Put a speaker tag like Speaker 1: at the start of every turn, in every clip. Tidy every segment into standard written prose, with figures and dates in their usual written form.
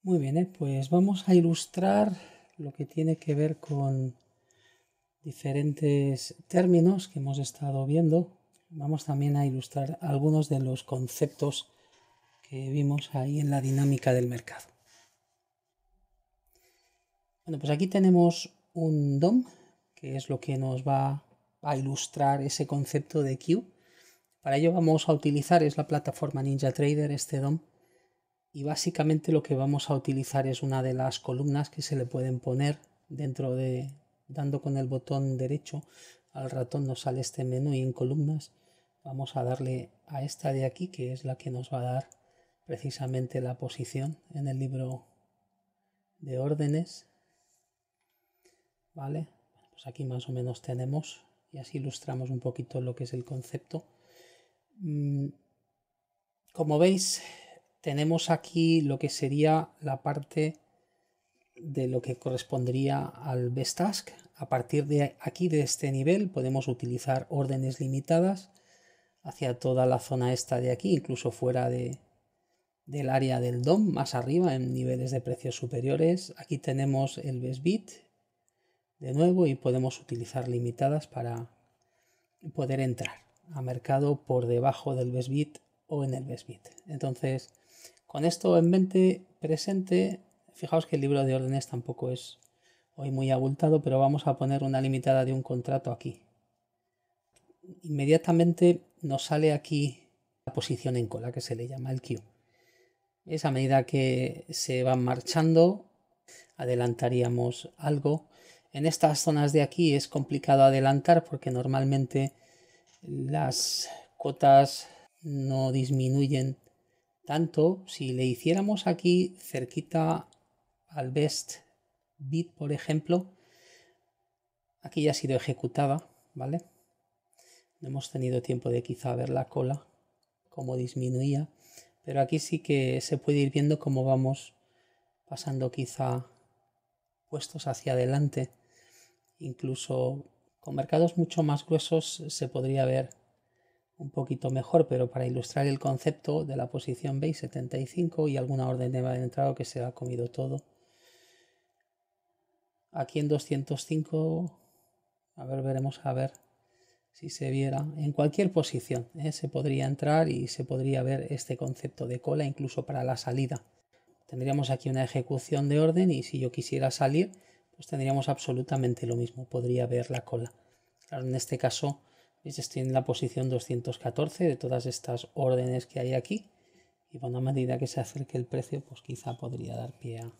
Speaker 1: Muy bien, pues vamos a ilustrar lo que tiene que ver con diferentes términos que hemos estado viendo. Vamos también a ilustrar algunos de los conceptos que vimos ahí en la dinámica del mercado. Bueno, pues aquí tenemos un DOM, que es lo que nos va a ilustrar ese concepto de Q. Para ello vamos a utilizar, es la plataforma NinjaTrader, este DOM, y básicamente lo que vamos a utilizar es una de las columnas que se le pueden poner dentro de, dando con el botón derecho al ratón nos sale este menú y en columnas vamos a darle a esta de aquí, que es la que nos va a dar precisamente la posición en el libro de órdenes. Vale, pues aquí más o menos tenemos, y así ilustramos un poquito lo que es el concepto. Como veis, tenemos aquí lo que sería la parte de lo que correspondería al best task. A partir de aquí, de este nivel, podemos utilizar órdenes limitadas hacia toda la zona esta de aquí, incluso fuera del área del DOM, más arriba, en niveles de precios superiores. Aquí tenemos el best bid de nuevo y podemos utilizar limitadas para poder entrar a mercado por debajo del best bid o en el best bid. Entonces, con esto en mente presente, fijaos que el libro de órdenes tampoco es hoy muy abultado, pero vamos a poner una limitada de un contrato aquí. Inmediatamente nos sale aquí la posición en cola, que se le llama el Q. Es a medida que se van marchando, adelantaríamos algo. En estas zonas de aquí es complicado adelantar porque normalmente las cotas no disminuyen tanto. Si le hiciéramos aquí cerquita al best bid, por ejemplo, aquí ya ha sido ejecutada, ¿vale? No hemos tenido tiempo de quizá ver la cola, cómo disminuía, pero aquí sí que se puede ir viendo cómo vamos pasando quizá puestos hacia adelante. Incluso con mercados mucho más gruesos se podría ver un poquito mejor, pero para ilustrar el concepto de la posición base 75 y alguna orden de entrada que se ha comido todo. Aquí en 205, a ver, veremos a ver si se viera. En cualquier posición se podría entrar y se podría ver este concepto de cola incluso para la salida. Tendríamos aquí una ejecución de orden y si yo quisiera salir, pues tendríamos absolutamente lo mismo, podría ver la cola. Claro, en este caso, ¿veis? Estoy en la posición 214 de todas estas órdenes que hay aquí y bueno, a medida que se acerque el precio, pues quizá podría dar pie a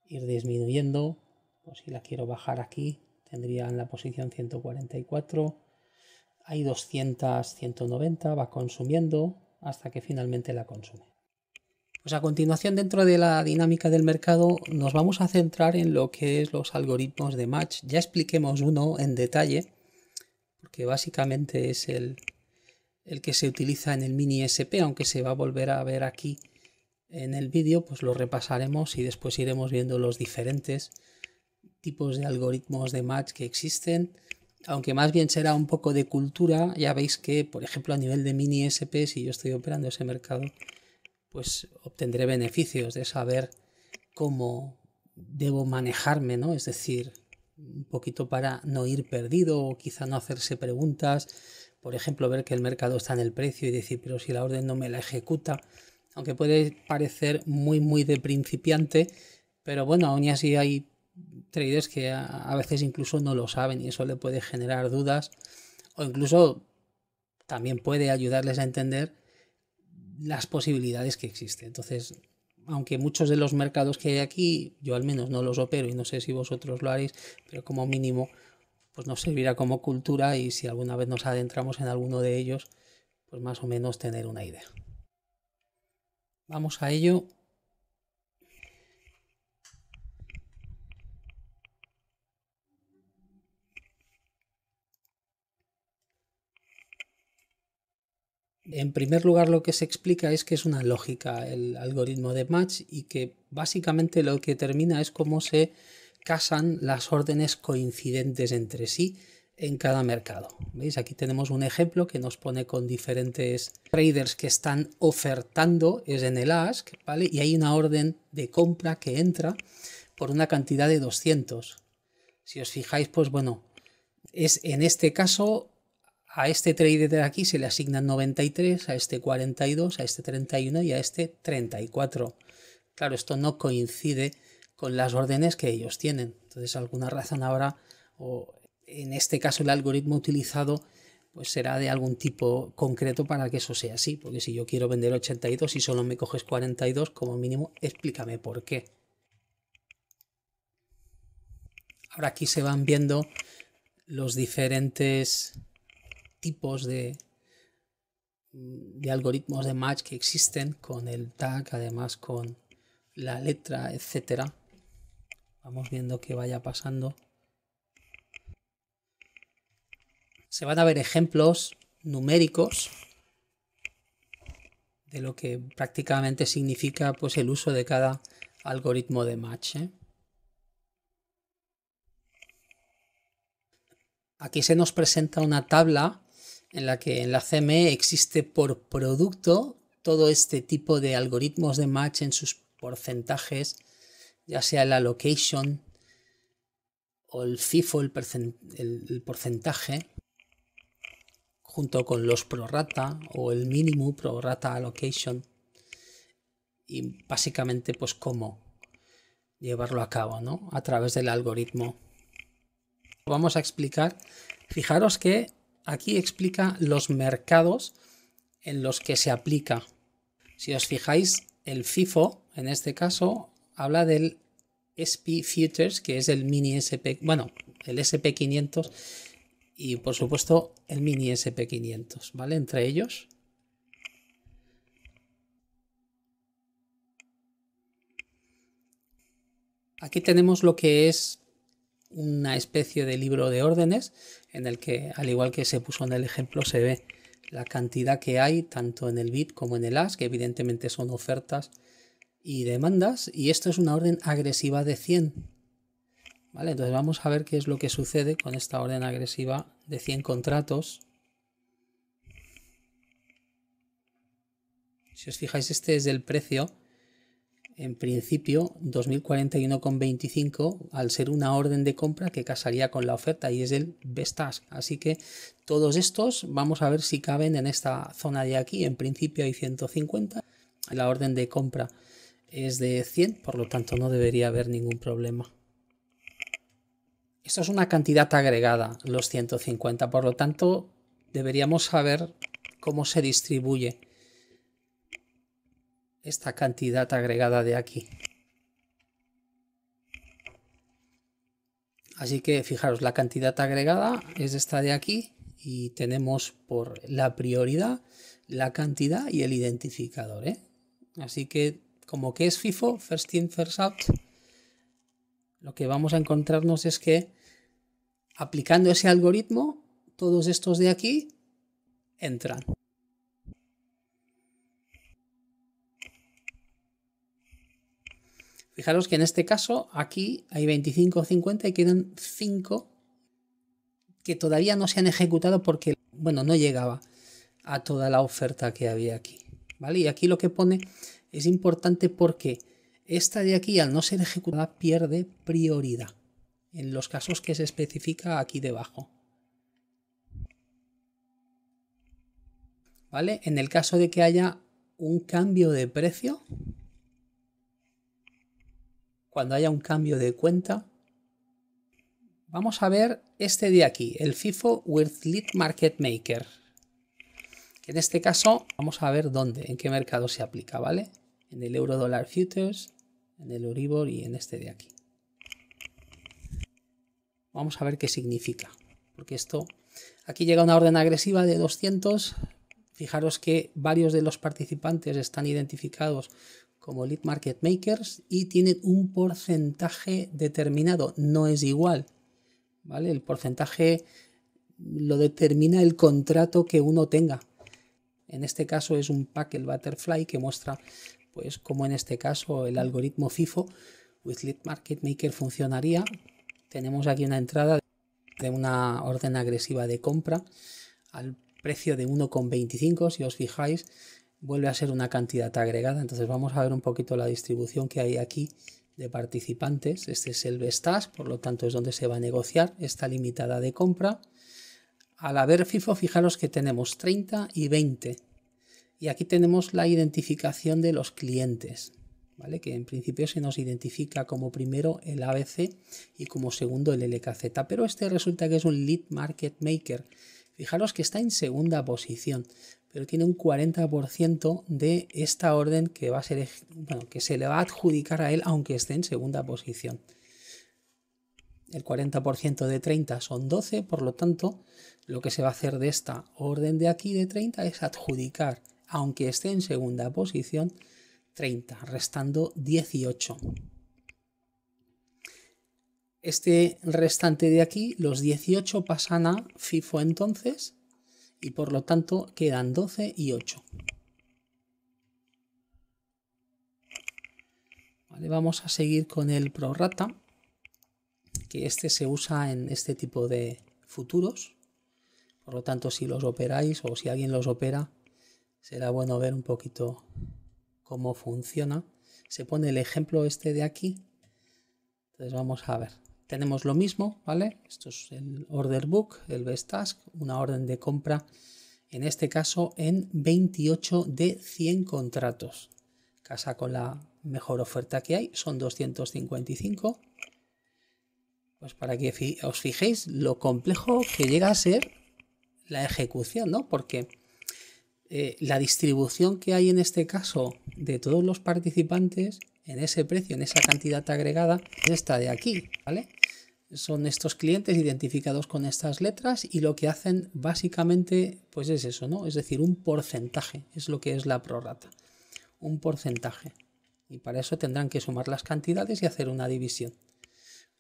Speaker 1: ir disminuyendo. Pues si la quiero bajar aquí, tendría en la posición 144, hay 200, 190, va consumiendo hasta que finalmente la consume. Pues a continuación, dentro de la dinámica del mercado, nos vamos a centrar en lo que es los algoritmos de match. Ya expliquemos uno en detalle, porque básicamente es el que se utiliza en el mini SP, aunque se va a volver a ver aquí en el vídeo, pues lo repasaremos y después iremos viendo los diferentes tipos de algoritmos de match que existen, aunque más bien será un poco de cultura. Ya veis que, por ejemplo, a nivel de mini SP, si yo estoy operando ese mercado, pues obtendré beneficios de saber cómo debo manejarme, ¿no? Es decir, un poquito para no ir perdido o quizá no hacerse preguntas, por ejemplo, ver que el mercado está en el precio y decir, pero si la orden no me la ejecuta, aunque puede parecer muy de principiante, pero bueno, aún así hay traders que a veces incluso no lo saben y eso le puede generar dudas o incluso también puede ayudarles a entender las posibilidades que existen. Entonces, aunque muchos de los mercados que hay aquí, yo al menos no los opero y no sé si vosotros lo haréis, pero como mínimo pues nos servirá como cultura y si alguna vez nos adentramos en alguno de ellos, pues más o menos tener una idea. Vamos a ello. En primer lugar, lo que se explica es que es una lógica el algoritmo de match y que básicamente lo que determina es cómo se casan las órdenes coincidentes entre sí en cada mercado. ¿Veis? Aquí tenemos un ejemplo que nos pone con diferentes traders que están ofertando, es en el ask, ¿vale? Y hay una orden de compra que entra por una cantidad de 200. Si os fijáis, pues bueno, es en este caso a este trader de aquí se le asignan 93, a este 42, a este 31 y a este 34. Claro, esto no coincide con las órdenes que ellos tienen. Entonces, alguna razón habrá, o en este caso el algoritmo utilizado pues será de algún tipo concreto para que eso sea así. Porque si yo quiero vender 82 y solo me coges 42, como mínimo, explícame por qué. Ahora aquí se van viendo los diferentes tipos de algoritmos de match que existen con el tag, además con la letra, etcétera. Vamos viendo que vaya pasando. Se van a ver ejemplos numéricos de lo que prácticamente significa pues el uso de cada algoritmo de match, ¿eh? Aquí se nos presenta una tabla en la que en la CME existe por producto todo este tipo de algoritmos de match en sus porcentajes, ya sea el allocation o el FIFO, el porcentaje, junto con los prorata o el mínimo prorata allocation, y básicamente pues cómo llevarlo a cabo, ¿no? A través del algoritmo. Vamos a explicar, fijaros que aquí explica los mercados en los que se aplica. Si os fijáis, el FIFO, en este caso, habla del SP Futures, que es el mini SP, bueno, el SP500 y por supuesto el mini SP500, ¿vale? Entre ellos. Aquí tenemos lo que es una especie de libro de órdenes en el que, al igual que se puso en el ejemplo, se ve la cantidad que hay tanto en el bid como en el ask, que evidentemente son ofertas y demandas, y esto es una orden agresiva de 100. ¿Vale? Entonces vamos a ver qué es lo que sucede con esta orden agresiva de 100 contratos. Si os fijáis, este es el precio. En principio, 2041,25, al ser una orden de compra que casaría con la oferta y es el best ask. Así que todos estos vamos a ver si caben en esta zona de aquí. En principio hay 150. La orden de compra es de 100, por lo tanto no debería haber ningún problema. Esto es una cantidad agregada, los 150, por lo tanto deberíamos saber cómo se distribuye esta cantidad agregada de aquí. Así que fijaros, la cantidad agregada es esta de aquí y tenemos por la prioridad, la cantidad y el identificador, ¿eh? Así que como que es FIFO, first in, first out, lo que vamos a encontrarnos es que aplicando ese algoritmo, todos estos de aquí entran. Fijaros que en este caso aquí hay 25 o 50 y quedan 5 que todavía no se han ejecutado porque, bueno, no llegaba a toda la oferta que había aquí, ¿vale? Y aquí lo que pone es importante porque esta de aquí, al no ser ejecutada, pierde prioridad en los casos que se especifica aquí debajo, ¿vale? En el caso de que haya un cambio de precio, cuando haya un cambio de cuenta, vamos a ver este de aquí, el FIFO with Lead Market Maker. Que en este caso vamos a ver dónde, en qué mercado se aplica, ¿vale? En el Euro Dollar Futures, en el Euribor y en este de aquí. Vamos a ver qué significa, porque esto, aquí llega una orden agresiva de 200. Fijaros que varios de los participantes están identificados como lead market makers y tienen un porcentaje determinado, no es igual, ¿vale? El porcentaje lo determina el contrato que uno tenga. En este caso es un pack, el Butterfly, que muestra pues cómo en este caso el algoritmo FIFO with lead market maker funcionaría. Tenemos aquí una entrada de una orden agresiva de compra al precio de 1,25. Si os fijáis, vuelve a ser una cantidad agregada. Entonces vamos a ver un poquito la distribución que hay aquí de participantes. Este es el Vestas, por lo tanto es donde se va a negociar esta limitada de compra. Al haber FIFO, fijaros que tenemos 30 y 20. Y aquí tenemos la identificación de los clientes, ¿vale? Que en principio se nos identifica como primero el ABC y como segundo el LKZ. Pero este resulta que es un lead market maker. Fijaros que está en segunda posición, pero tiene un 40% de esta orden que va a ser, bueno, que se le va a adjudicar a él aunque esté en segunda posición. El 40% de 30 son 12, por lo tanto, lo que se va a hacer de esta orden de aquí de 30 es adjudicar, aunque esté en segunda posición, 30, restando 18. Este restante de aquí, los 18 pasan a FIFO entonces, y por lo tanto quedan 12 y 8. Vale, vamos a seguir con el prorata, que este se usa en este tipo de futuros. Por lo tanto, si los operáis o si alguien los opera, será bueno ver un poquito cómo funciona. Se pone el ejemplo este de aquí. Entonces vamos a ver. Tenemos lo mismo, ¿vale? Esto es el order book, el best task, una orden de compra, en este caso en 28 de 100 contratos. Casa con la mejor oferta que hay, son 255. Pues para que os fijéis lo complejo que llega a ser la ejecución, ¿no? Porque la distribución que hay en este caso de todos los participantes en ese precio, en esa cantidad agregada, es esta de aquí, ¿vale? Son estos clientes identificados con estas letras y lo que hacen básicamente pues es eso, ¿no? Es decir, un porcentaje, es lo que es la prorrata, un porcentaje. Y para eso tendrán que sumar las cantidades y hacer una división.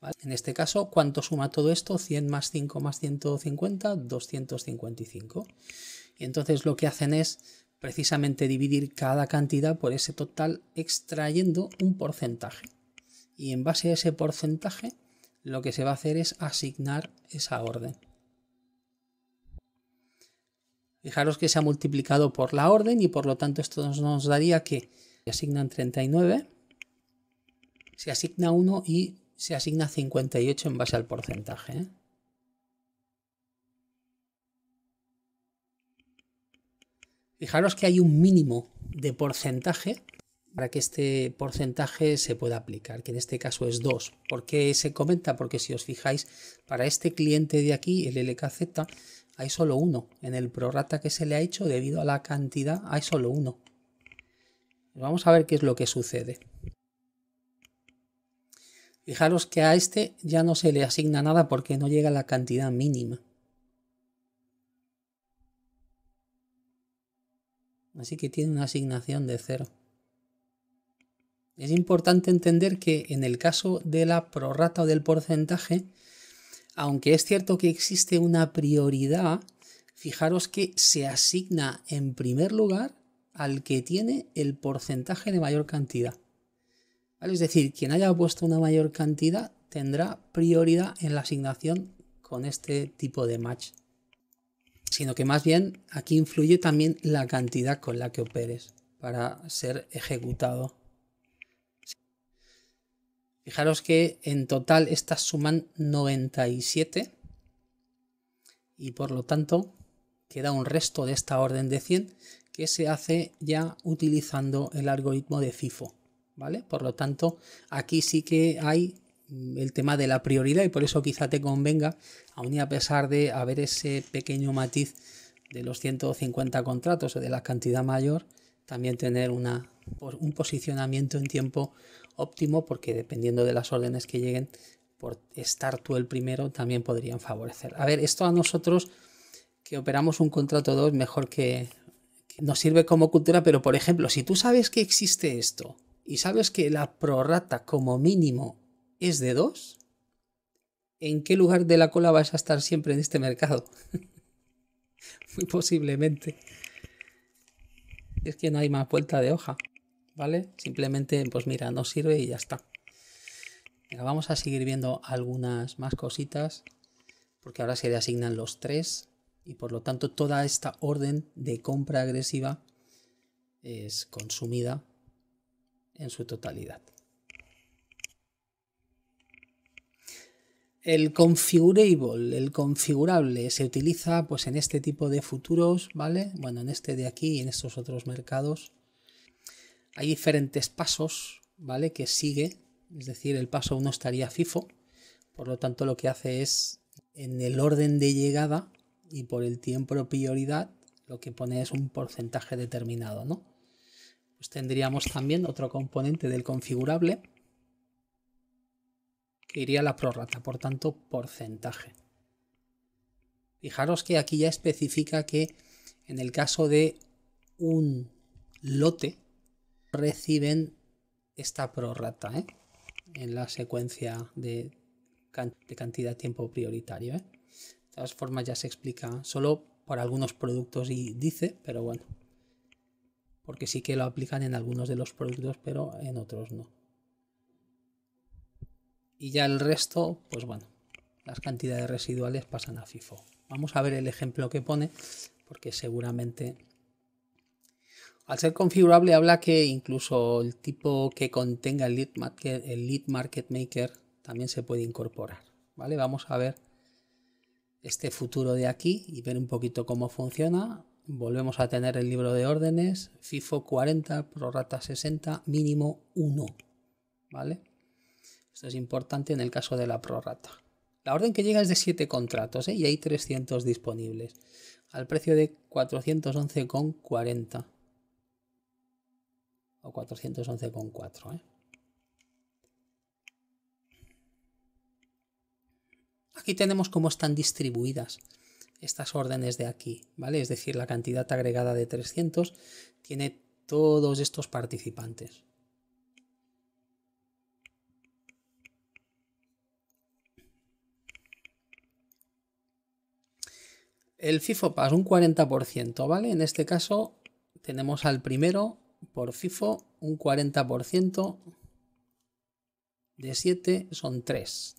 Speaker 1: ¿Vale? En este caso, ¿cuánto suma todo esto? 100 más 5 más 150, 255. Y entonces lo que hacen es precisamente dividir cada cantidad por ese total extrayendo un porcentaje. Y en base a ese porcentaje lo que se va a hacer es asignar esa orden. Fijaros que se ha multiplicado por la orden y por lo tanto esto nos daría que se asignan 39, se asigna 1 y se asigna 58 en base al porcentaje, ¿eh? Fijaros que hay un mínimo de porcentaje para que este porcentaje se pueda aplicar, que en este caso es 2. ¿Por qué se comenta? Porque si os fijáis, para este cliente de aquí, el LKZ, hay solo uno. En el prorata que se le ha hecho, debido a la cantidad, hay solo uno. Vamos a ver qué es lo que sucede. Fijaros que a este ya no se le asigna nada porque no llega a la cantidad mínima. Así que tiene una asignación de 0. Es importante entender que en el caso de la prorrata o del porcentaje, aunque es cierto que existe una prioridad, fijaros que se asigna en primer lugar al que tiene el porcentaje de mayor cantidad. ¿Vale? Es decir, quien haya puesto una mayor cantidad tendrá prioridad en la asignación con este tipo de match. Sino que más bien aquí influye también la cantidad con la que operes para ser ejecutado. Fijaros que en total estas suman 97 y por lo tanto queda un resto de esta orden de 100 que se hace ya utilizando el algoritmo de FIFO, ¿vale? Por lo tanto, aquí sí que hay el tema de la prioridad y por eso quizá te convenga, aun y a pesar de haber ese pequeño matiz de los 150 contratos o de la cantidad mayor, también tener un posicionamiento en tiempo óptimo, porque dependiendo de las órdenes que lleguen, por estar tú el primero, también podrían favorecer. A ver, esto a nosotros que operamos un contrato 2, mejor que nos sirve como cultura, pero por ejemplo, si tú sabes que existe esto y sabes que la prorrata como mínimo es de 2, ¿en qué lugar de la cola vas a estar siempre en este mercado? Muy posiblemente. Es que no hay más vuelta de hoja, ¿vale? Simplemente, pues mira, nos sirve y ya está. Venga, vamos a seguir viendo algunas más cositas. porque ahora se le asignan los 3 y por lo tanto toda esta orden de compra agresiva es consumida en su totalidad. El configurable, el configurable se utiliza pues en este tipo de futuros, ¿vale? Bueno, en este de aquí y en estos otros mercados. Hay diferentes pasos, ¿vale? Que sigue, es decir, el paso 1 estaría FIFO, por lo tanto lo que hace es en el orden de llegada y por el tiempo de prioridad, lo que pone es un porcentaje determinado, ¿no? Pues tendríamos también otro componente del configurable, que iría a la prorrata, por tanto, porcentaje. Fijaros que aquí ya especifica que en el caso de un lote reciben esta prorrata, en la secuencia de cantidad de tiempo prioritario. De todas formas ya se explica solo por algunos productos y dice, pero bueno, porque sí que lo aplican en algunos de los productos, pero en otros no. Y ya el resto, pues bueno, las cantidades residuales pasan a FIFO. Vamos a ver el ejemplo que pone, porque seguramente al ser configurable habla que incluso el tipo que contenga el lead market maker también se puede incorporar, ¿vale? Vamos a ver este futuro de aquí y ver un poquito cómo funciona. Volvemos a tener el libro de órdenes, FIFO 40, prorrata 60, mínimo 1, ¿vale? Esto es importante en el caso de la prorrata. La orden que llega es de 7 contratos, y hay 300 disponibles, al precio de 411,40 o 411,4. Aquí tenemos cómo están distribuidas estas órdenes de aquí, ¿vale? Es decir, la cantidad agregada de 300 tiene todos estos participantes. El FIFO pasa un 40%, ¿vale? En este caso tenemos al primero por FIFO un 40% de 7 son 3.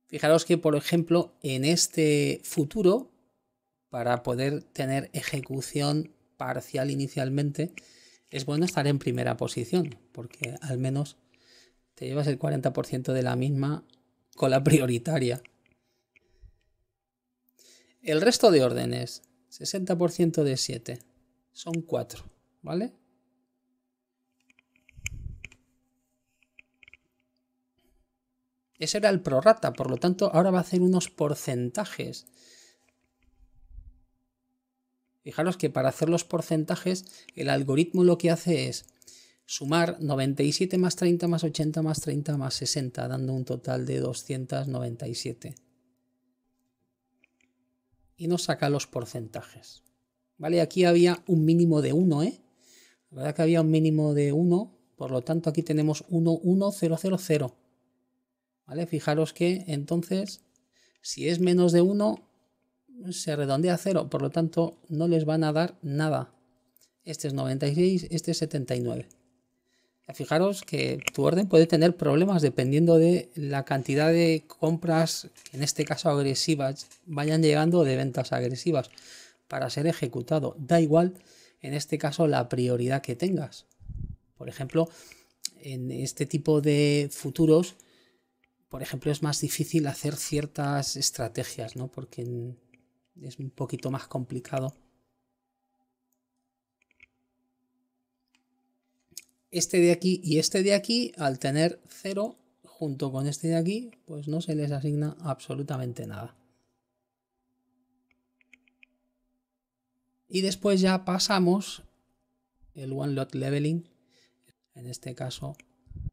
Speaker 1: Fijaros que, por ejemplo, en este futuro, para poder tener ejecución parcial inicialmente, es bueno estar en primera posición, porque al menos te llevas el 40% de la misma con la prioritaria. El resto de órdenes, 60% de 7, son 4, ¿vale? Ese era el prorrata, por lo tanto ahora va a hacer unos porcentajes. Fijaros que para hacer los porcentajes el algoritmo lo que hace es sumar 97 más 30 más 80 más 30 más 60, dando un total de 297. Y nos saca los porcentajes. ¿Vale? Aquí había un mínimo de 1, La verdad que había un mínimo de 1, por lo tanto aquí tenemos 1, 1, 0, 0, 0. ¿Vale? Fijaros que entonces, si es menos de 1, se redondea a 0, por lo tanto no les van a dar nada. Este es 96, este es 79. Fijaros que tu orden puede tener problemas dependiendo de la cantidad de compras, en este caso agresivas, vayan llegando de ventas agresivas para ser ejecutado. Da igual, en este caso, la prioridad que tengas. Por ejemplo, en este tipo de futuros, por ejemplo, es más difícil hacer ciertas estrategias, ¿no? Porque es un poquito más complicado. Este de aquí y este de aquí, al tener 0 junto con este de aquí, pues no se les asigna absolutamente nada. Y después ya pasamos el one lot leveling. En este caso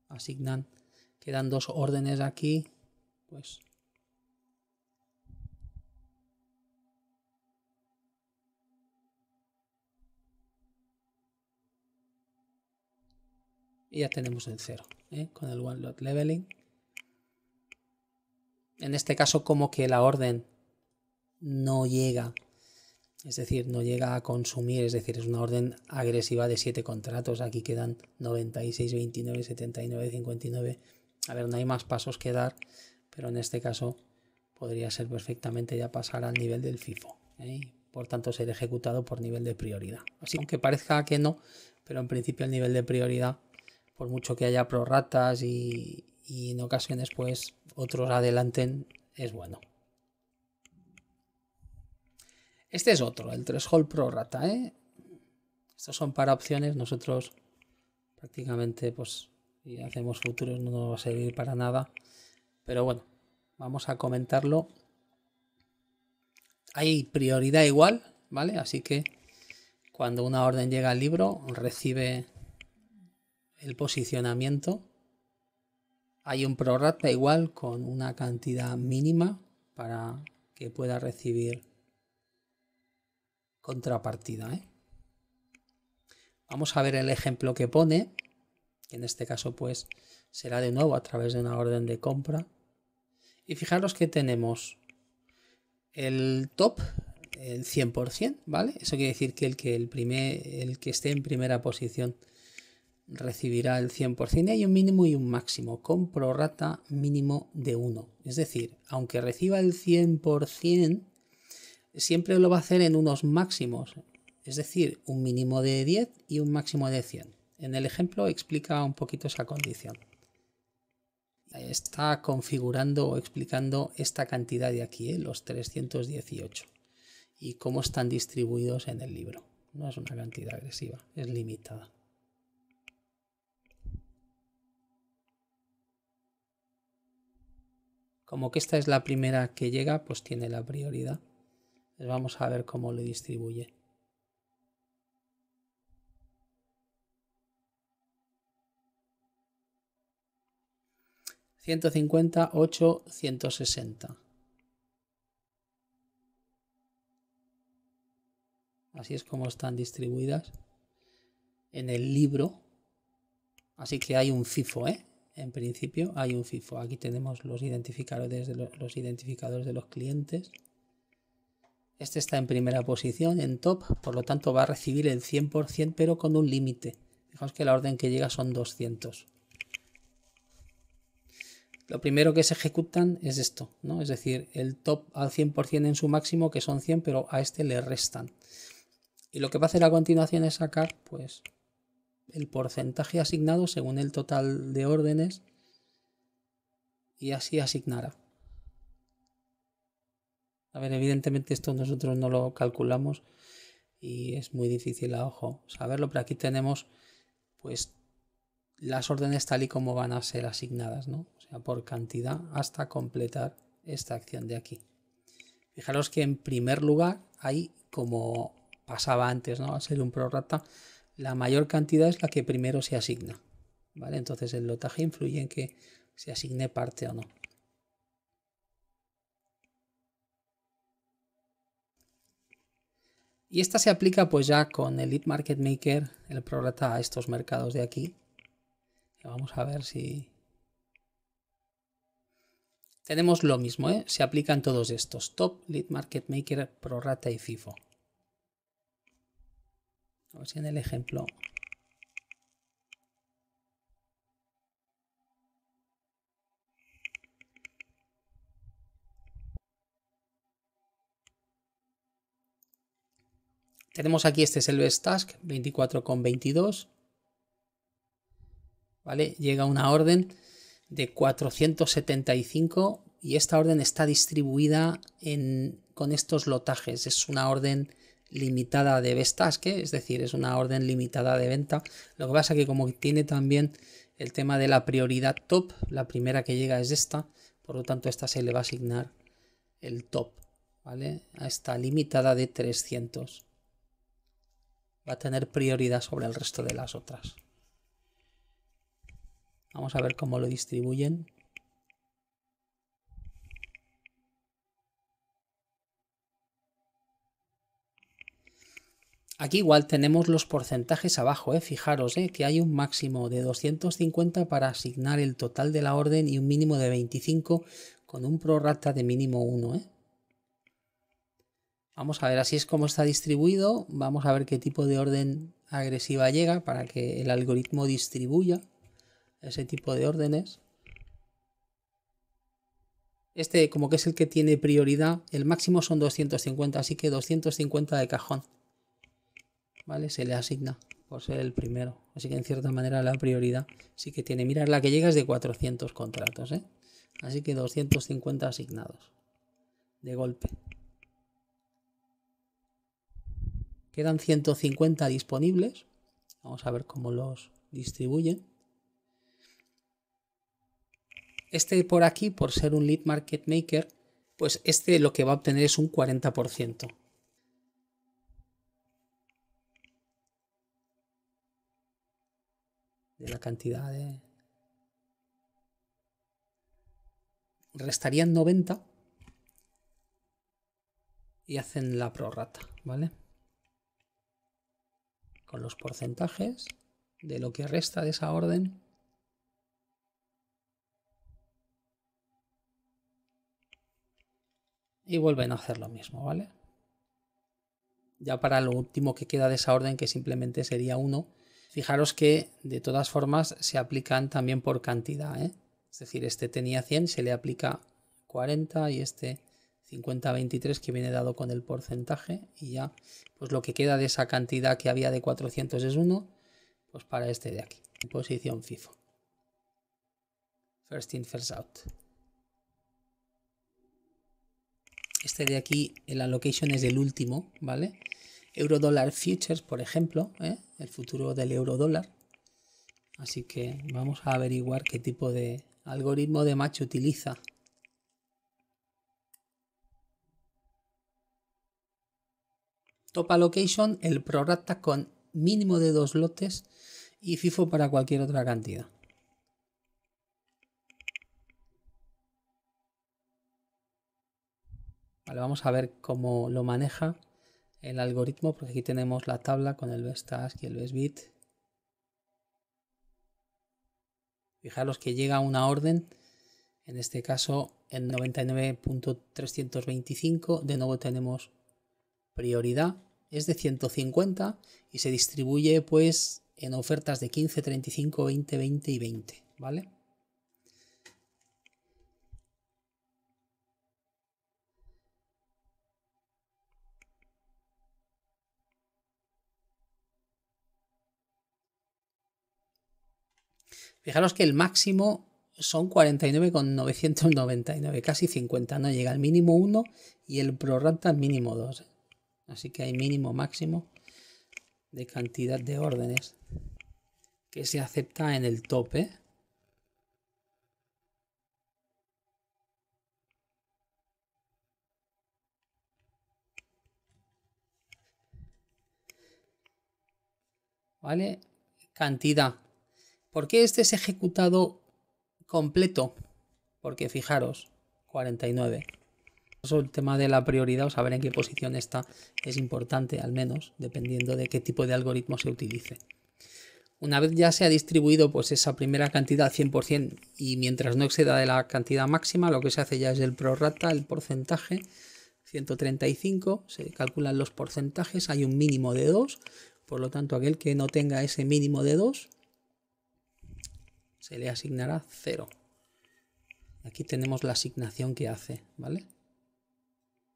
Speaker 1: asignan, quedan 2 órdenes aquí, pues y ya tenemos el 0, con el one lot leveling. En este caso, como que la orden no llega Es decir, no llega a consumir, es decir, es una orden agresiva de 7 contratos. Aquí quedan 96, 29, 79, 59. A ver, no hay más pasos que dar, pero en este caso podría ser perfectamente ya pasar al nivel del FIFO, ¿eh? Por tanto, ser ejecutado por nivel de prioridad. Así, aunque parezca que no, pero en principio el nivel de prioridad, por mucho que haya prorratas y en ocasiones pues otros adelanten, es bueno. Este es otro, el threshold prorrata, ¿eh? Estos son para opciones, nosotros prácticamente pues si hacemos futuros no nos va a servir para nada, pero bueno, vamos a comentarlo. Hay prioridad igual, ¿vale? Así que cuando una orden llega al libro recibe el posicionamiento. Hay un prorrata igual con una cantidad mínima para que pueda recibir contrapartida, ¿eh? Vamos a ver el ejemplo que pone, que en este caso pues será de nuevo a través de una orden de compra. Y fijaros que tenemos el top, el 100%, ¿vale? Eso quiere decir que el que esté en primera posición recibirá el 100%, y hay un mínimo y un máximo con prorrata mínimo de 1. Es decir, aunque reciba el 100%, siempre lo va a hacer en unos máximos, es decir, un mínimo de 10 y un máximo de 100. En el ejemplo explica un poquito esa condición. Está configurando o explicando esta cantidad de aquí, los 318, y cómo están distribuidos en el libro. No es una cantidad agresiva, es limitada. Como que esta es la primera que llega, pues tiene la prioridad. Pues vamos a ver cómo lo distribuye. $150, 8, 160. Así es como están distribuidas en el libro. Así que hay un FIFO, ¿eh? En principio hay un FIFO. Aquí tenemos los identificadores de los clientes. Este está en primera posición, en top, por lo tanto va a recibir el 100%, pero con un límite. Fijaos que la orden que llega son 200. Lo primero que se ejecutan es esto, ¿no? Es decir, el top al 100% en su máximo, que son 100, pero a este le restan. Y lo que va a hacer a continuación es sacar, pues, el porcentaje asignado según el total de órdenes, y así asignará. A ver, evidentemente esto nosotros no lo calculamos y es muy difícil a ojo saberlo, pero aquí tenemos pues las órdenes tal y como van a ser asignadas, ¿no? O sea, por cantidad hasta completar esta acción de aquí. Fijaros que en primer lugar hay, como pasaba antes, ¿no? Al ser un prorrata, la mayor cantidad es la que primero se asigna, ¿vale? Entonces el lotaje influye en que se asigne parte o no. Y esta se aplica pues ya con el Lead Market Maker, el prorrata, a estos mercados de aquí. Vamos a ver si... Tenemos lo mismo, ¿eh? Se aplican todos estos: Top, Lead Market Maker, prorrata y FIFO. A ver si en el ejemplo... Tenemos aquí, este es el Best Task, 24,22. ¿Vale? Llega una orden de 475 y esta orden está distribuida con estos lotajes. Es una orden limitada de Best Task, ¿eh? Es decir, es una orden limitada de venta. Lo que pasa es que como tiene también el tema de la prioridad top, la primera que llega es esta, por lo tanto esta se le va a asignar el top, ¿vale? A esta limitada de 300. Va a tener prioridad sobre el resto de las otras. Vamos a ver cómo lo distribuyen. Aquí igual tenemos los porcentajes abajo, fijaros que hay un máximo de 250 para asignar el total de la orden y un mínimo de 25 con un prorrata de mínimo 1. Vamos a ver, así es como está distribuido. Vamos a ver qué tipo de orden agresiva llega para que el algoritmo distribuya ese tipo de órdenes. Este como que es el que tiene prioridad. El máximo son 250, así que 250 de cajón. ¿Vale? Se le asigna por ser el primero. Así que en cierta manera la prioridad sí que tiene. Mirad, la que llega es de 400 contratos, ¿eh? Así que 250 asignados. De golpe. Quedan 150 disponibles. Vamos a ver cómo los distribuyen. Este por aquí, por ser un lead market maker, pues este lo que va a obtener es un 40%. De la cantidad de... Restarían 90 y hacen la prorrata, ¿vale? Con los porcentajes de lo que resta de esa orden. Y vuelven a hacer lo mismo, ¿vale? Ya para lo último que queda de esa orden, que simplemente sería 1, fijaros que de todas formas se aplican también por cantidad, ¿eh? Es decir, este tenía 100, se le aplica 40 y este 50-23 que viene dado con el porcentaje y ya pues lo que queda de esa cantidad que había de 400 es 1, pues para este de aquí, en posición FIFO. First in, first out. Este de aquí, el allocation es el último, ¿vale? Euro-dólar futures, por ejemplo, el futuro del euro-dólar. Así que vamos a averiguar qué tipo de algoritmo de match utiliza. Top allocation, el prorata con mínimo de 2 lotes y FIFO para cualquier otra cantidad. Vale, vamos a ver cómo lo maneja el algoritmo, porque aquí tenemos la tabla con el best ask y el best bid. Fijaros que llega una orden, en este caso en 99.325, de nuevo tenemos prioridad, es de 150 y se distribuye pues en ofertas de 15, 35, 20, 20 y 20, ¿vale? Fijaros que el máximo son 49,999, casi 50, no llega al mínimo 1 y el prorata al mínimo 2. Así que hay mínimo máximo de cantidad de órdenes que se acepta en el tope. ¿Vale? Cantidad. ¿Por qué este es ejecutado completo? Porque fijaros, 49. Eso, el tema de la prioridad o saber en qué posición está es importante, al menos, dependiendo de qué tipo de algoritmo se utilice. Una vez ya se ha distribuido pues esa primera cantidad 100% y mientras no exceda de la cantidad máxima, lo que se hace ya es el prorata, el porcentaje, 135, se calculan los porcentajes, hay un mínimo de 2, por lo tanto aquel que no tenga ese mínimo de 2 se le asignará 0. Aquí tenemos la asignación que hace, ¿vale?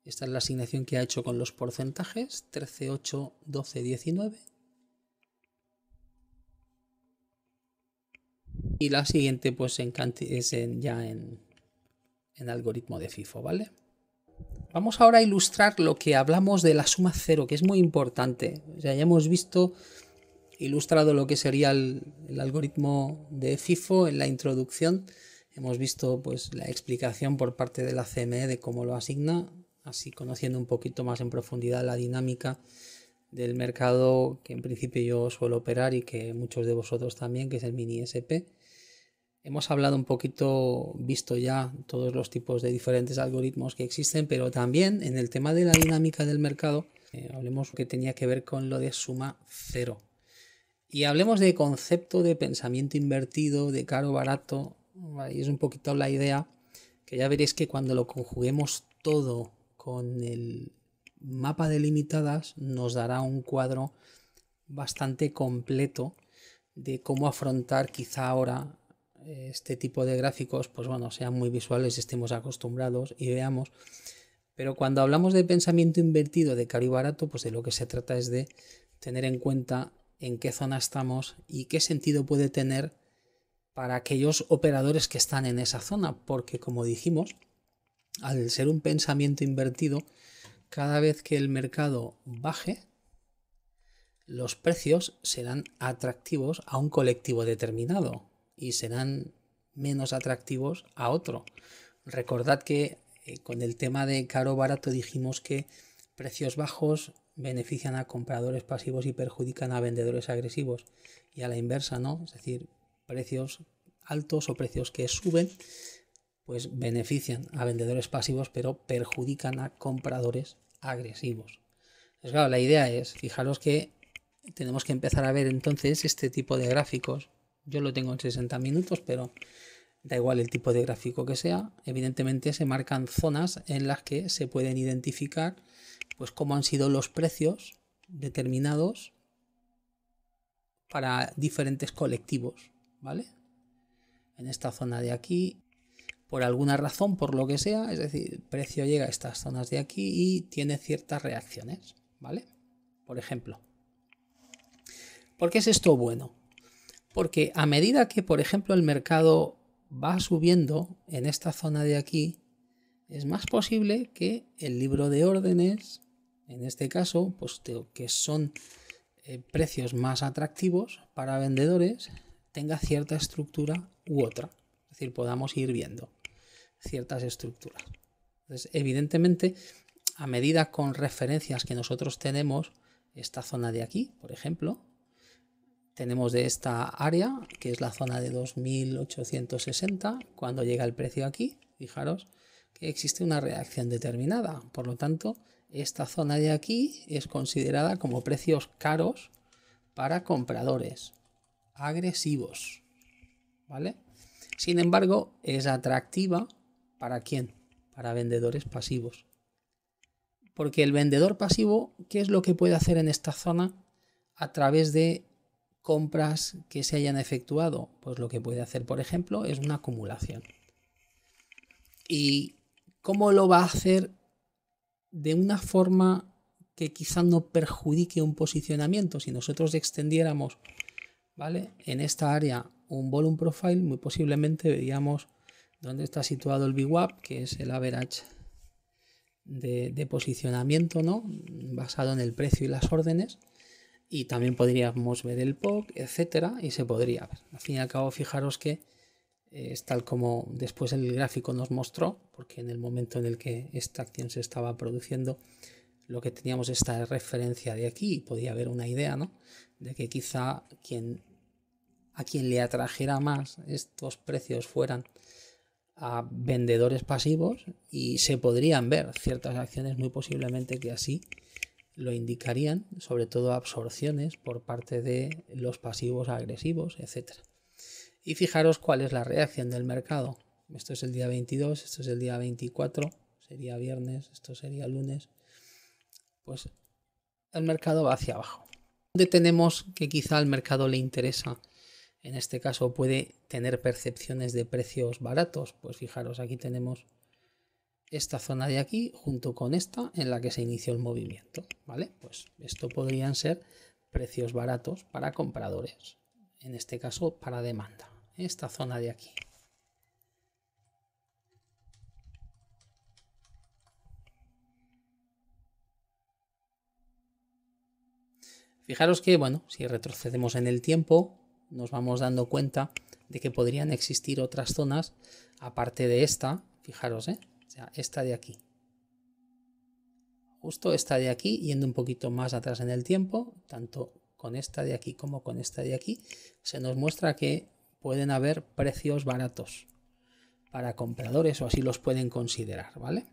Speaker 1: Esta es la asignación que ha hecho con los porcentajes, 13, 8, 12, 19. Y la siguiente pues es ya en algoritmo de FIFO, ¿vale? Vamos ahora a ilustrar lo que hablamos de la suma cero, que es muy importante. O sea, ya hemos visto, ilustrado lo que sería el algoritmo de FIFO en la introducción. Hemos visto pues la explicación por parte de la CME de cómo lo asigna, así conociendo un poquito más en profundidad la dinámica del mercado que en principio yo suelo operar y que muchos de vosotros también, que es el mini SP. Hemos hablado un poquito, visto ya todos los tipos de diferentes algoritmos que existen, pero también en el tema de la dinámica del mercado, hablemos que tenía que ver con lo de suma cero. Y hablemos de concepto de pensamiento invertido, de caro barato, y es un poquito la idea, que ya veréis que cuando lo conjuguemos todo con el mapa de limitadas nos dará un cuadro bastante completo de cómo afrontar quizá ahora este tipo de gráficos, pues bueno, sean muy visuales, estemos acostumbrados y veamos. Pero cuando hablamos de pensamiento invertido de caro y barato, pues de lo que se trata es de tener en cuenta en qué zona estamos y qué sentido puede tener para aquellos operadores que están en esa zona, porque como dijimos, al ser un pensamiento invertido, cada vez que el mercado baje, los precios serán atractivos a un colectivo determinado y serán menos atractivos a otro. Recordad que con el tema de caro barato dijimos que precios bajos benefician a compradores pasivos y perjudican a vendedores agresivos, y a la inversa, ¿no? Es decir, precios altos o precios que suben pues benefician a vendedores pasivos pero perjudican a compradores agresivos. Pues claro, la idea es, fijaros que tenemos que empezar a ver entonces este tipo de gráficos. Yo lo tengo en 60 minutos, pero da igual el tipo de gráfico que sea. Evidentemente se marcan zonas en las que se pueden identificar pues cómo han sido los precios determinados para diferentes colectivos, ¿vale? En esta zona de aquí, por alguna razón, por lo que sea, es decir, el precio llega a estas zonas de aquí y tiene ciertas reacciones, ¿vale? Por ejemplo, ¿por qué es esto bueno? Porque a medida que, por ejemplo, el mercado va subiendo en esta zona de aquí, es más posible que el libro de órdenes, en este caso, pues que son precios más atractivos para vendedores, tenga cierta estructura u otra. Es decir, podamos ir viendo ciertas estructuras. Entonces, evidentemente, a medida con referencias que nosotros tenemos, esta zona de aquí, por ejemplo, tenemos de esta área, que es la zona de 2860, cuando llega el precio aquí, fijaros que existe una reacción determinada. Por lo tanto, esta zona de aquí es considerada como precios caros para compradores agresivos, ¿vale? Sin embargo, es atractiva ¿para quién? Para vendedores pasivos. Porque el vendedor pasivo, ¿qué es lo que puede hacer en esta zona a través de compras que se hayan efectuado? Pues lo que puede hacer, por ejemplo, es una acumulación. ¿Y cómo lo va a hacer? De una forma que quizá no perjudique un posicionamiento. Si nosotros extendiéramos, ¿vale?, en esta área un volume profile, muy posiblemente veríamos dónde está situado el VWAP, que es el average de posicionamiento, ¿no?, basado en el precio y las órdenes, y también podríamos ver el POC, etcétera, y se podría ver. Al fin y al cabo, fijaros que es tal como después el gráfico nos mostró, porque en el momento en el que esta acción se estaba produciendo, lo que teníamos esta referencia de aquí, podía haber una idea, ¿no?, de que quizá a quien le atrajera más estos precios fueran a vendedores pasivos, y se podrían ver ciertas acciones muy posiblemente que así lo indicarían, sobre todo absorciones por parte de los pasivos agresivos, etcétera. Y fijaros cuál es la reacción del mercado. Esto es el día 22, esto es el día 24, sería viernes, esto sería lunes. Pues el mercado va hacia abajo. ¿Dónde tenemos que quizá al mercado le interesa? En este caso puede tener percepciones de precios baratos. Pues fijaros, aquí tenemos esta zona de aquí junto con esta en la que se inició el movimiento, ¿vale? Pues esto podrían ser precios baratos para compradores, en este caso para demanda. Esta zona de aquí. Fijaros que, bueno, si retrocedemos en el tiempo, nos vamos dando cuenta de que podrían existir otras zonas aparte de esta. Fijaros, o sea, esta de aquí. Justo esta de aquí, yendo un poquito más atrás en el tiempo, tanto con esta de aquí como con esta de aquí, se nos muestra que pueden haber precios baratos para compradores, o así los pueden considerar, ¿vale?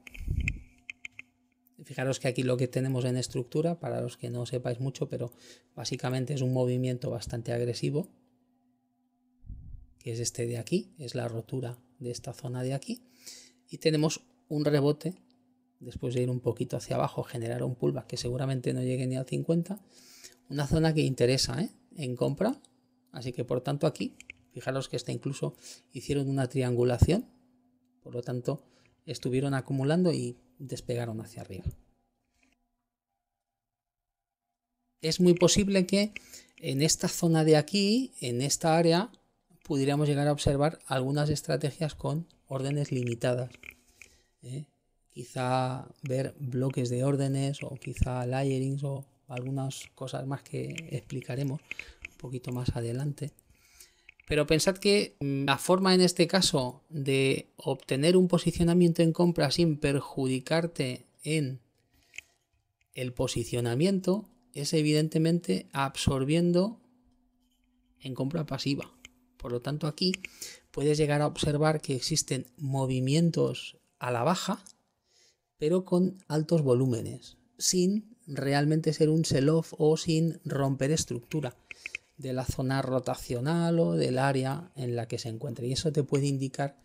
Speaker 1: Fijaros que aquí lo que tenemos en estructura, para los que no sepáis mucho, pero básicamente es un movimiento bastante agresivo, que es este de aquí, es la rotura de esta zona de aquí, y tenemos un rebote después de ir un poquito hacia abajo, generar un pullback que seguramente no llegue ni al 50. Una zona que interesa en compra. Así que por tanto aquí, fijaros que incluso hicieron una triangulación. Por lo tanto, estuvieron acumulando y despegaron hacia arriba. Es muy posible que en esta zona de aquí, en esta área, pudiéramos llegar a observar algunas estrategias con órdenes limitadas. Quizá ver bloques de órdenes o quizá layerings o algunas cosas más que explicaremos un poquito más adelante. Pero pensad que la forma en este caso de obtener un posicionamiento en compra sin perjudicarte en el posicionamiento es evidentemente absorbiendo en compra pasiva. Por lo tanto, aquí puedes llegar a observar que existen movimientos a la baja, pero con altos volúmenes, sin realmente ser un sell-off o sin romper estructura de la zona rotacional o del área en la que se encuentre. Y eso te puede indicar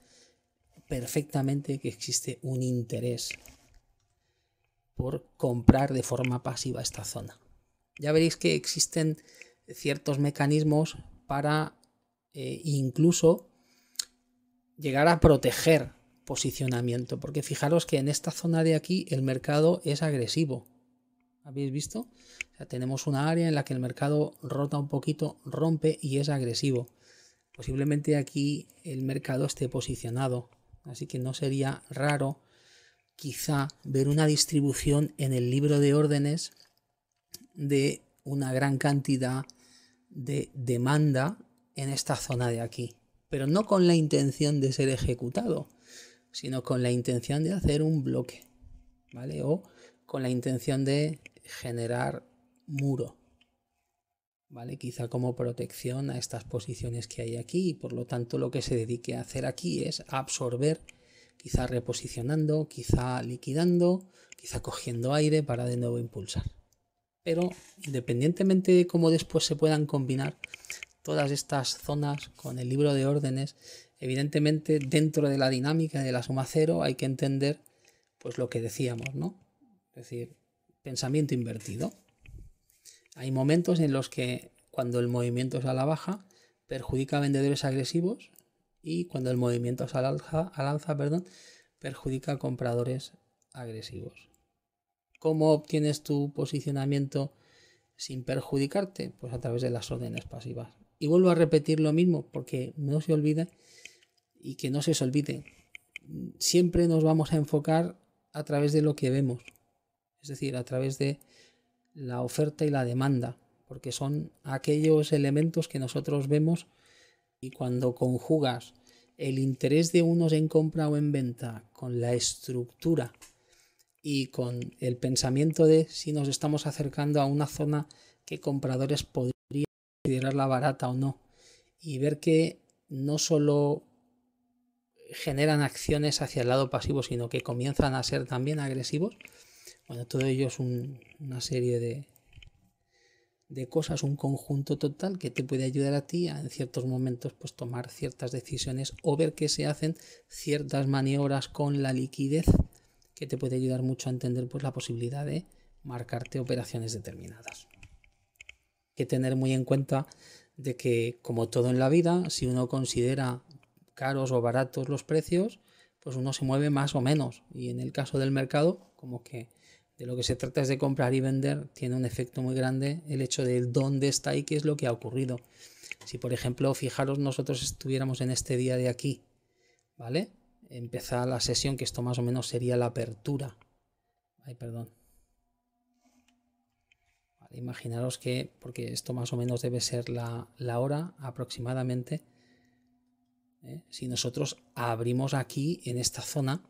Speaker 1: perfectamente que existe un interés por comprar de forma pasiva esta zona. Ya veréis que existen ciertos mecanismos para incluso llegar a proteger posicionamiento, porque fijaros que en esta zona de aquí el mercado es agresivo. ¿Habéis visto? O sea, tenemos una área en la que el mercado rota un poquito, rompe y es agresivo. Posiblemente aquí el mercado esté posicionado, así que no sería raro quizá ver una distribución en el libro de órdenes de una gran cantidad de demanda en esta zona de aquí, pero no con la intención de ser ejecutado, sino con la intención de hacer un bloque, ¿vale? O con la intención de generar muro, ¿vale? Quizá como protección a estas posiciones que hay aquí, y por lo tanto lo que se dedique a hacer aquí es absorber, quizá reposicionando, quizá liquidando, quizá cogiendo aire para de nuevo impulsar. Pero independientemente de cómo después se puedan combinar todas estas zonas con el libro de órdenes, evidentemente dentro de la dinámica de la suma cero hay que entender pues lo que decíamos, ¿no? Es decir, pensamiento invertido. Hay momentos en los que cuando el movimiento es a la baja perjudica a vendedores agresivos y cuando el movimiento es al alza, perjudica a compradores agresivos. ¿Cómo obtienes tu posicionamiento sin perjudicarte? Pues a través de las órdenes pasivas. Y vuelvo a repetir lo mismo porque no se olvide y que no se os olvide. Siempre nos vamos a enfocar a través de lo que vemos. Es decir, a través de la oferta y la demanda, porque son aquellos elementos que nosotros vemos y cuando conjugas el interés de unos en compra o en venta con la estructura y con el pensamiento de si nos estamos acercando a una zona que compradores podrían considerarla barata o no, y ver que no solo generan acciones hacia el lado pasivo, sino que comienzan a ser también agresivos. Bueno, todo ello es una serie de cosas, un conjunto total que te puede ayudar a ti a en ciertos momentos pues tomar ciertas decisiones o ver que se hacen ciertas maniobras con la liquidez que te puede ayudar mucho a entender pues la posibilidad de marcarte operaciones determinadas. Hay que tener muy en cuenta de que, como todo en la vida, si uno considera caros o baratos los precios, pues uno se mueve más o menos. Y en el caso del mercado, como que de lo que se trata es de comprar y vender, tiene un efecto muy grande el hecho de dónde está y qué es lo que ha ocurrido. Si, por ejemplo, fijaros, nosotros estuviéramos en este día de aquí, ¿vale? Empieza la sesión, que esto más o menos sería la apertura. Ay, perdón. Vale, imaginaros que, porque esto más o menos debe ser la hora aproximadamente, si nosotros abrimos aquí en esta zona,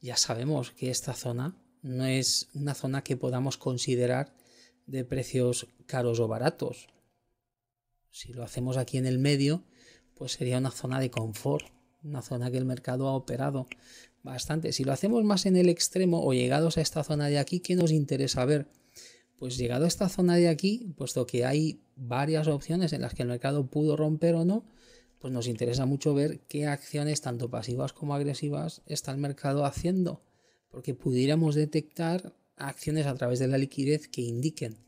Speaker 1: ya sabemos que esta zona no es una zona que podamos considerar de precios caros o baratos. Si lo hacemos aquí en el medio, pues sería una zona de confort, una zona que el mercado ha operado bastante. Si lo hacemos más en el extremo o llegados a esta zona de aquí, ¿qué nos interesa ver? Pues llegado a esta zona de aquí, puesto que hay varias opciones en las que el mercado pudo romper o no, pues nos interesa mucho ver qué acciones, tanto pasivas como agresivas, está el mercado haciendo porque pudiéramos detectar acciones a través de la liquidez que indiquen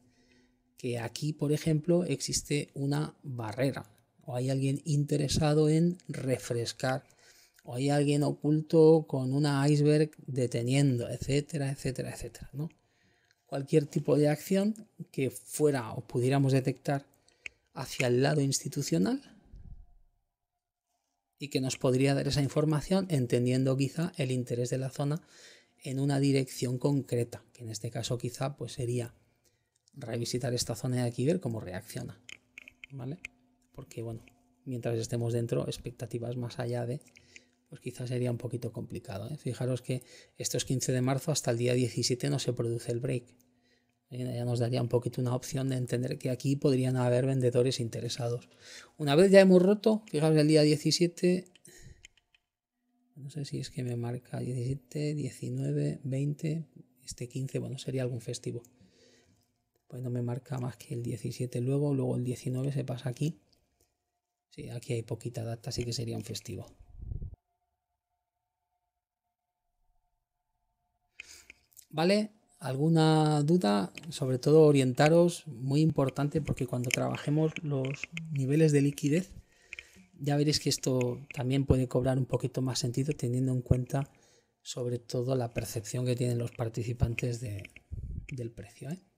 Speaker 1: que aquí, por ejemplo, existe una barrera, o hay alguien interesado en refrescar, o hay alguien oculto con una iceberg deteniendo, etcétera, etcétera, etcétera, ¿no? Cualquier tipo de acción que fuera o pudiéramos detectar hacia el lado institucional y que nos podría dar esa información, entendiendo quizá el interés de la zona en una dirección concreta, que en este caso quizá pues sería revisitar esta zona de aquí y ver cómo reacciona, ¿vale? Porque bueno, mientras estemos dentro, expectativas más allá de, pues quizás sería un poquito complicado, ¿eh? Fijaros que esto es 15 de marzo, hasta el día 17 no se produce el break. Ya nos daría un poquito una opción de entender que aquí podrían haber vendedores interesados. Una vez ya hemos roto, fijaos el día 17, no sé si es que me marca 17, 19, 20, este 15, bueno, sería algún festivo. Pues no me marca más que el 17 luego el 19 se pasa aquí. Sí, aquí hay poquita data, así que sería un festivo. ¿Vale? ¿Alguna duda? Sobre todo orientaros, muy importante, porque cuando trabajemos los niveles de liquidez, ya veréis que esto también puede cobrar un poquito más sentido teniendo en cuenta sobre todo la percepción que tienen los participantes del precio, ¿eh?